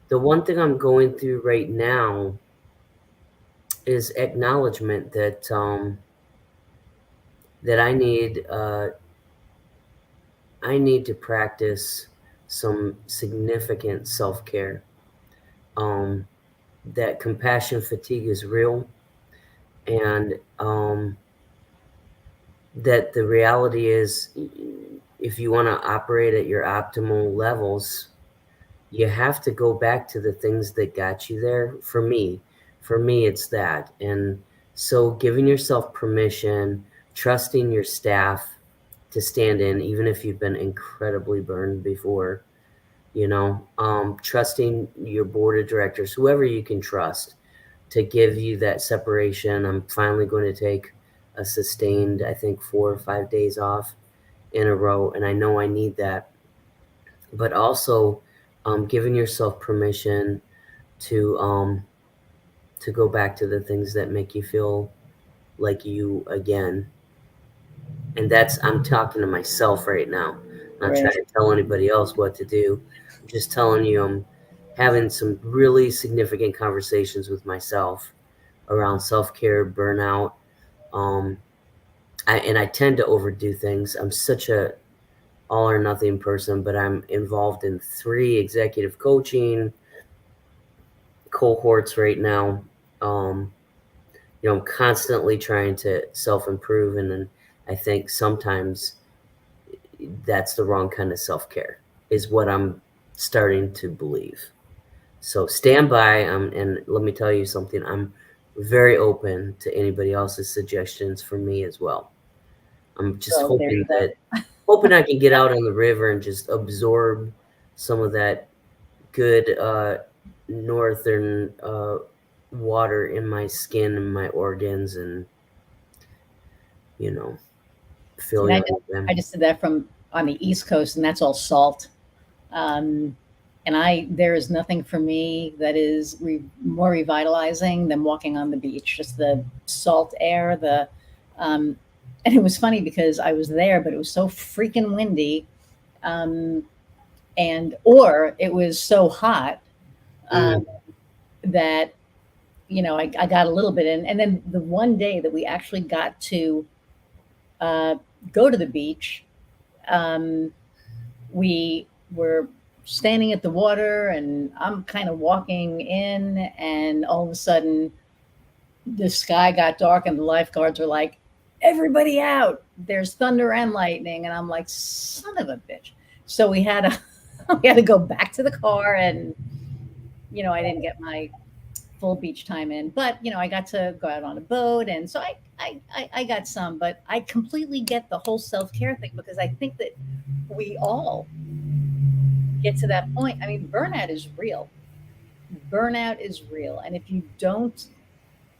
the one thing I'm going through right now is acknowledgement that that I need to practice some significant self-care. That compassion fatigue is real, and that the reality is, if you want to operate at your optimal levels, you have to go back to the things that got you there. For me, it's that. And so giving yourself permission, trusting your staff to stand in, even if you've been incredibly burned before, trusting your board of directors, whoever you can trust, to give you that separation. I'm finally going to take a sustained, I think, 4 or 5 days off in a row, and I know I need that. But also giving yourself permission to go back to the things that make you feel like you again. And I'm talking to myself right now. I'm not Right. trying to tell anybody else what to do. I'm just telling you, I'm having some really significant conversations with myself around self-care, burnout. I tend to overdo things. I'm such a all or nothing person, but I'm involved in 3 executive coaching cohorts right now. I'm constantly trying to self-improve, and then I think sometimes that's the wrong kind of self-care, is what I'm starting to believe. So stand by, and let me tell you something. I'm very open to anybody else's suggestions for me as well. I'm just So there you go. hoping I can get out on the river and just absorb some of that good northern water in my skin and my organs, and feel See, I young just, again. I just did that from on the East Coast, and that's all salt. Um, and there is nothing for me that is more revitalizing than walking on the beach. Just the salt air, um, and it was funny because I was there, but it was so freaking windy, um, or it was so hot Mm, that I got a little bit in. And then the one day that we actually got to uh, go to the beach, um, we were standing at the water, and I'm kind of walking in, and all of a sudden the sky got dark and the lifeguards are like, everybody out, there's thunder and lightning. And I'm like, son of a bitch. So we had to we had to go back to the car, and I didn't get my full beach time in, but I got to go out on a boat, and so I got some. But I completely get the whole self-care thing, because I think that we all get to that point. I mean, burnout is real. Burnout is real. And if you don't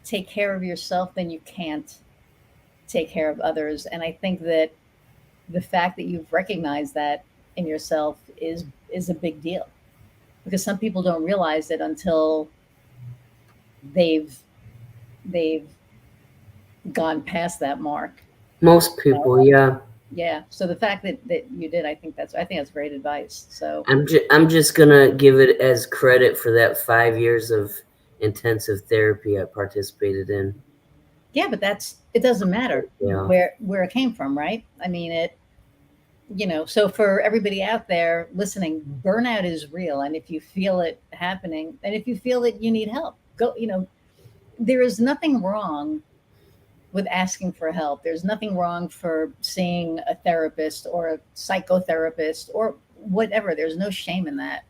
take care of yourself, then you can't take care of others. And I think that the fact that you've recognized that in yourself is a big deal, because some people don't realize it until they've they've gone past that mark. Most You know? people, yeah. Yeah. So the fact that you did, I think that's great advice. So I'm just gonna give it as credit for that 5 years of intensive therapy I participated in. yeah, but it doesn't matter Yeah. where it came from, right? I mean it, so for everybody out there listening, burnout is real. And if you feel it happening, and if you feel that you need help, go, there is nothing wrong with asking for help. There's nothing wrong for seeing a therapist or a psychotherapist or whatever. There's no shame in that.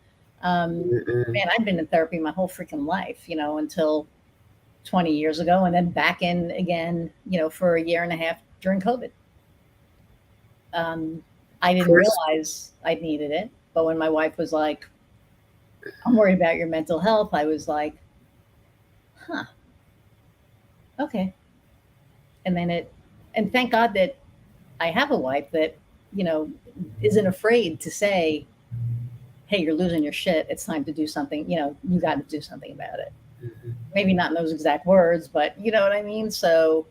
Mm-mm. Man, I've been in therapy my whole freaking life, until 20 years ago, and then back in again, for a year and a half during COVID. Um, I didn't Chris, realize I needed it, but when my wife was like, "I'm worried about your mental health," I was like, "Huh, okay." And then and thank God that I have a wife that, you know, isn't afraid to say, "Hey, you're losing your shit. It's time to do something. You got to do something about it." mhm. Maybe not in those exact words, but you know what I mean? So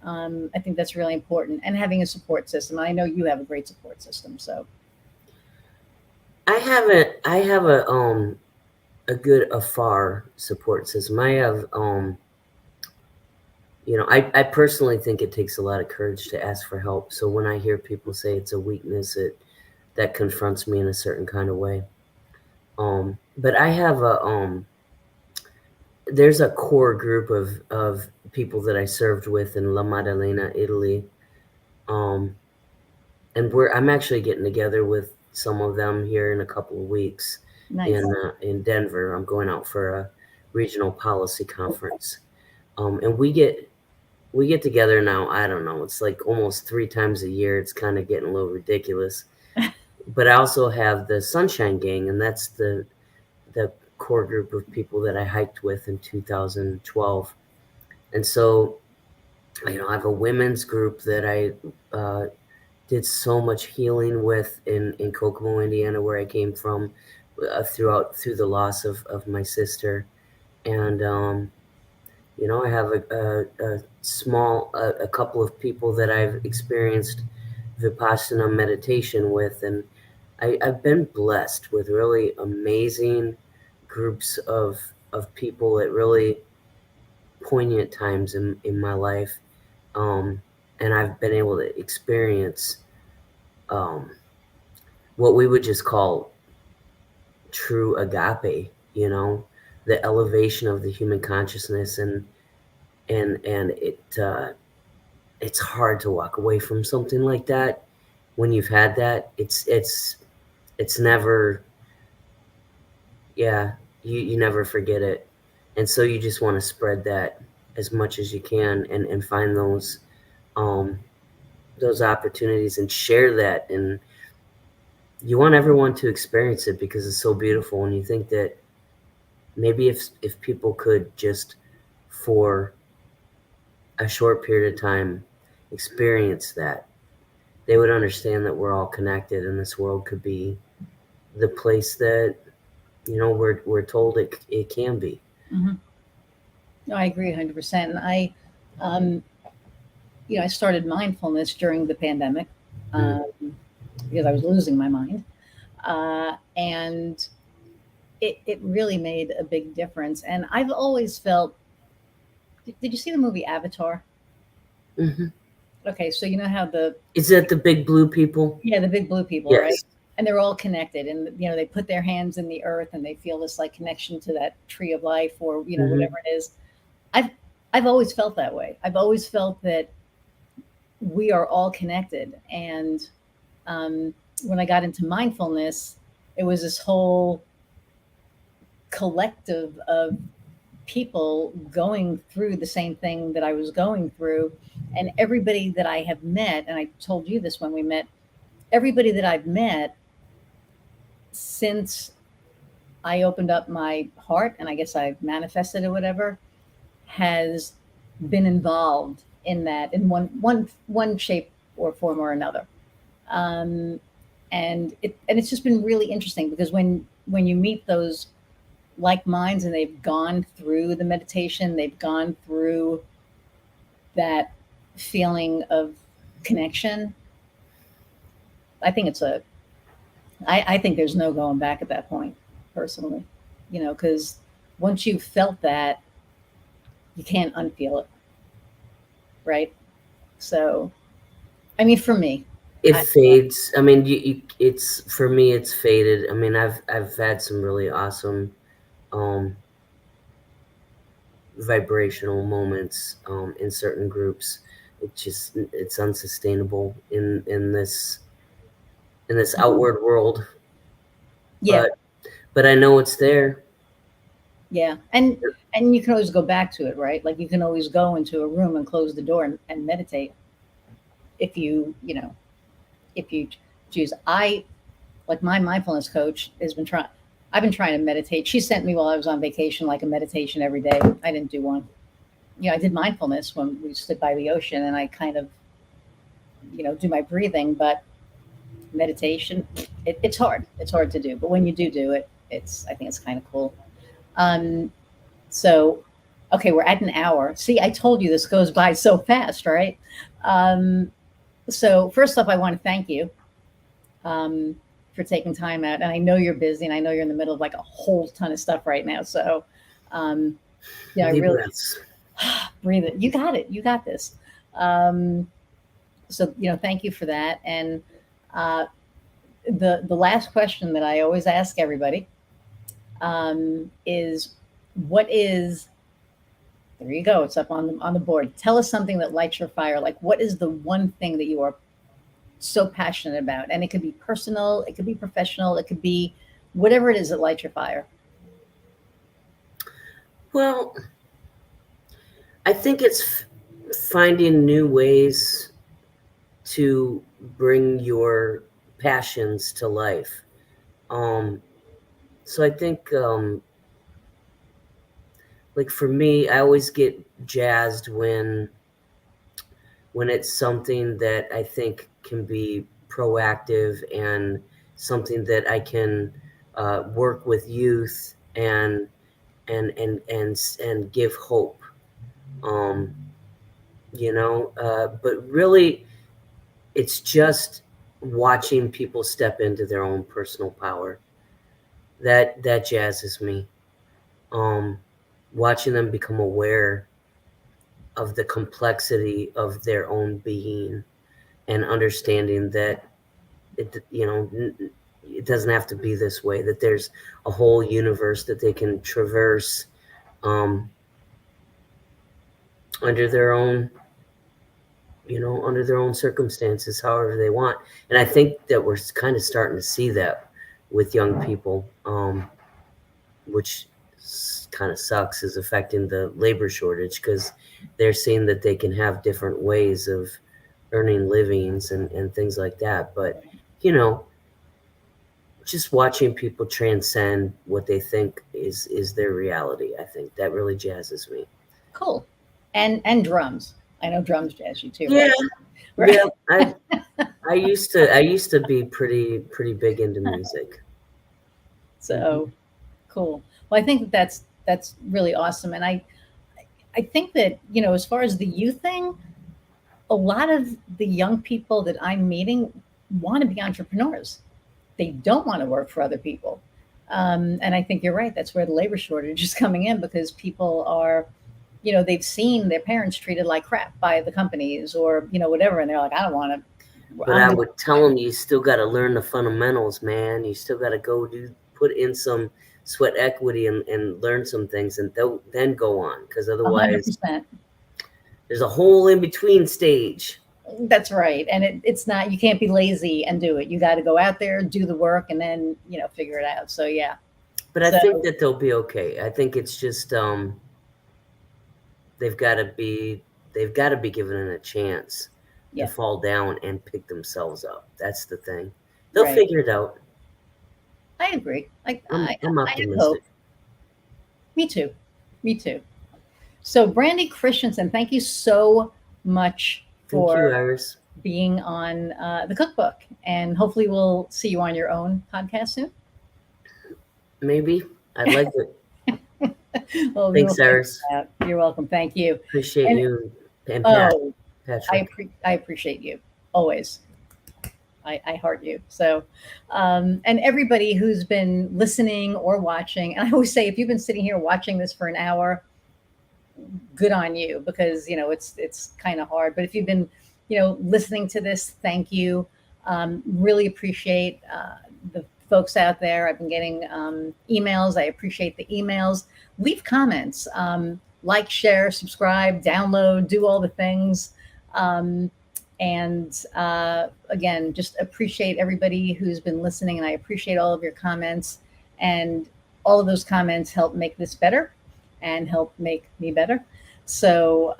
I think that's really important. And having a support system. I know you have a great support system. So, I have a good afar support system. I have I personally think it takes a lot of courage to ask for help. So when I hear people say it's a weakness, that confronts me in a certain kind of way. But I have there's a core group of people that I served with in La Maddalena, Italy. Um, and I'm actually getting together with some of them here in a couple of weeks nice. in Denver. I'm going out for a regional policy conference. And we get together now. I don't know. It's like almost 3 times a year. It's kind of getting a little ridiculous. But I also have the Sunshine Gang, and that's the core group of people that I hiked with in 2012. And so, I have a women's group that I did so much healing with in Kokomo, Indiana, where I came from, through the loss of my sister. And I have a couple of people that I've experienced Vipassana meditation with, and I've been blessed with really amazing groups of people at really poignant times in my life. Um, and I've been able to experience um, what we would just call true agape, the elevation of the human consciousness, and it's hard to walk away from something like that when you've had that. It's never, yeah, you never forget it. And so you just want to spread that as much as you can, and find um those opportunities and share that. And you want everyone to experience it because it's so beautiful. And you think that maybe if people could just for a short period of time experience that, they would understand that we're all connected, and this world could be the place that we're told it can be. Hmm. No, I agree 100%. And um, I started mindfulness during the pandemic Mm. um, because I was losing my mind. And it really made a big difference. And I've always felt, did you see the movie Avatar? Hmm. Okay, so you know how Is that the big blue people? yeah, the big blue people, right? Yes. And they're all connected, and they put their hands in the earth, and they feel this like connection to that tree of life, or Hmm. whatever it is. I've I've always felt that way. I've always felt that we are all connected. And when I got into mindfulness, it was this whole collective of people going through the same thing that I was going through. And everybody that I have met, and I told you this when we met, everybody that I've met since I opened up my heart, and I guess I've manifested or whatever, has been involved in that in one shape or form or another. Um, and it's just been really interesting because when you meet those like minds and they've gone through the meditation, they've gone through that feeling of connection, I think it's a, I think there's no going back at that point, personally, because once you've felt that, you can't unfeel it, right? So, I mean, for me, It I, fades. I mean, it's for me. It's faded. I mean, I've had some really awesome, um, vibrational moments in certain groups. It's unsustainable in this outward world. yeah, But I know it's there. yeah, and you can always go back to it, right? Like you can always go into a room and close the door and meditate if if you choose. I like my mindfulness coach has been trying. I've been trying to meditate. She sent me while I was on vacation like a meditation every day. I didn't do one. I did mindfulness when we stood by the ocean, and I kind of do my breathing, but meditation, it's hard. It's hard to do, but when you do it, I think it's kind of cool. Um, so, okay, we're at an hour. See, I told you this goes by so fast, right? Um, so first off, I want to thank you um, for taking time out. And I know you're busy, and I know you're in the middle of like a whole ton of stuff right now. So, um, I Deep really breaths. breathe it. You got it. You got this. Um, so, thank you for that. And uh, the last question that I always ask everybody is, what is there you go. It's up on the board. Tell us something that lights your fire. Like, what is the one thing that you are so passionate about? And it could be personal, it could be professional, it could be whatever it is that lights your fire. Well, I think it's finding new ways to bring your passions to life. So I think, like for me, I always get jazzed when it's something that I think can be proactive and something that I can work with youth and give hope. Um, but really, it's just watching people step into their own personal power that jazzes me. Um, Watching them become aware of the complexity of their own being and understanding that it doesn't have to be this way, that there's a whole universe that they can traverse um, under their own under their own circumstances, however they want. And I think that we're kind of starting to see that with young people, which kind of sucks, is affecting the labor shortage, because they're seeing that they can have different ways of earning livings and things like that. But just watching people transcend what they think is their reality, I think that really jazzes me. Cool. And drums. I know drums jazz you too, Yeah, right? yeah. I used to be pretty big into music. So cool. Well, I think that's really awesome. And I think that, as far as the youth thing, a lot of the young people that I'm meeting want to be entrepreneurs. They don't want to work for other people. And I think you're right. That's where the labor shortage is coming in, because people are, they've seen their parents treated like crap by the companies, or, whatever. And they're like, I don't want to. But I would tell them, you still got to learn the fundamentals, man. You still got to put in some sweat equity and learn some things, and then go on, because otherwise 100%. there's a whole in between stage. That's right. And it's not, you can't be lazy and do it. You got to go out there, do the work, and then, figure it out. So, yeah. But I think that they'll be okay. I think it's just they've got to be given a chance to fall down and pick themselves up. That's the thing. They'll figure it out. I agree. I'm optimistic. Me too. Me too. So, Brandi Christiansen, thank you so much for being on the Cookbook, and hopefully we'll see you on your own podcast soon. Maybe. I'd like it. Well, we will Thanks, figure Cyrus. it out. You're welcome. Thank you. Appreciate And you and oh, Patrick. I appreciate you always. I heart you. So, and everybody who's been listening or watching, and I always say, if you've been sitting here watching this for an hour, good on you, because it's kind of hard. But if you've been listening to this, thank you. Really appreciate the folks out there. I've been getting emails. I appreciate the emails. Leave comments, like, share, subscribe, download, do all the things. And again, just appreciate everybody who's been listening, and I appreciate all of your comments. And all of those comments help make this better and help make me better. So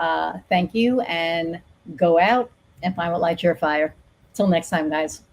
thank you, and go out and find what lights your fire. Till next time, guys.